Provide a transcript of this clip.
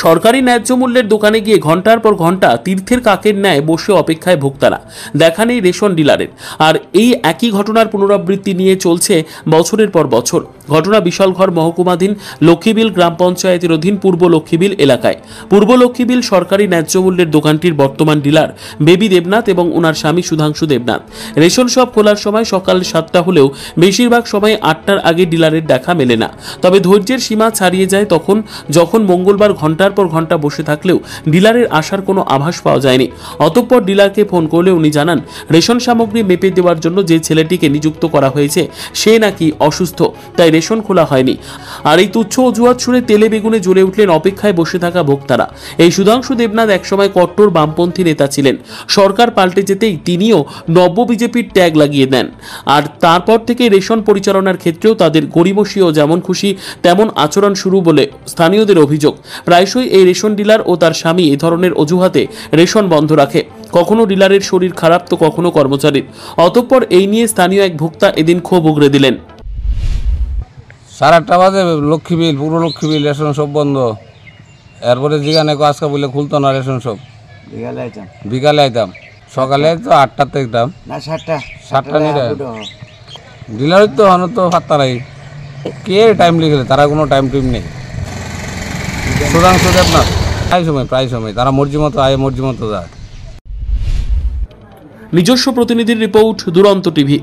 সরকারি ন্যায্য মূল্যের দোকানে গিয়ে ঘন্টার পর ঘন্টা তীর্থের কাকের ন্যায় বসে অপেক্ষায় ভোক্তারা, দেখা নেই রেশন ডিলারের। আর এই একই ঘটনার পুনরাবৃত্তি নিয়ে চলছে বছরের পর বছর। ঘটনা বিশালগড় মহকুমাধীন লক্ষ্মীবিল গ্রাম পঞ্চায়েতের অধীন পূর্ব লক্ষ্মীবিল এলাকায়। পূর্ব লক্ষ্মীবিল সরকারি ন্যায্য মূল্যের দোকানটির বর্তমান ডিলার বেবি দেবনাথ এবং ওনার স্বামী সুধাংশু দেবনাথ। রেশন শপ খোলার সময় সকাল 7টা হলেও বেশিরভাগ সময় 8টার আগে ডিলারের দেখা মেলে না। তবে ধৈর্যের সীমা ছাড়িয়ে যায় যখন মঙ্গলবার ঘন্টার পর ঘন্টা বসে থাকলেও ডিলারের আসার কোনো আভাস পাওয়া যায়নি। অতঃপর ডিলারকে ফোন করলে উনি জানান, রেশন সামগ্রী মেপে দেওয়ার জন্য যে ছেলেটিকে নিযুক্ত করা হয়েছে সে নাকি অসুস্থ, তাই রেশন খোলা হয়নি। আর এই তুচ্ছ অজুহাত শুনে তেলে বেগুনে জ্বলে উঠলেন অপেক্ষায় বসে থাকা ভোক্তারা। এই সুধাংশু দেবনাথ একসময় কট্টর বামপন্থী নেতা ছিলেন। সরকার পাল্টে যেতেই তিনিও নব্য বিজেপির ট্যাগ লাগিয়ে দেন। আর তারপর থেকে রেশন পরিচালনার ক্ষেত্রেও তাদের গরিমসীয় যেমন খুশি তেমন আচরণ শুরু বলে স্থানীয়দের অভিযোগ। প্রায়শই এই রেশন ডিলার ও তার স্বামী এ ধরনের অজুহাতে রেশন বন্ধ রাখে। কখনো ডিলারের শরীর খারাপ তো কখনো কর্মচারীর। অতঃপর এই নিয়ে স্থানীয় এক ভোক্তা এদিন ক্ষোভ উগরে দিলেন। 8:30 বাজে লক্ষ্মীবিল, পুরো লক্ষ্মীবিল রেশন সব বন্ধ। এরপরে যেখানে আজকে বলে খুলতো না রেশন সব, বিকালে আইতাম। সকালে তো 8টাতে আইতাম না, 7টা নিয়ে ডিলার তো হন তো 7টাই কে টাইম লিখলে, তারা কোনো টাইম নেই। সুধাংশু দেবনাথ প্রায় সময় তারা মর্জি মতো আয়, মর্জি মতো যায়। নিজস্ব প্রতিনিধির রিপোর্ট, দুরন্ত টিভি।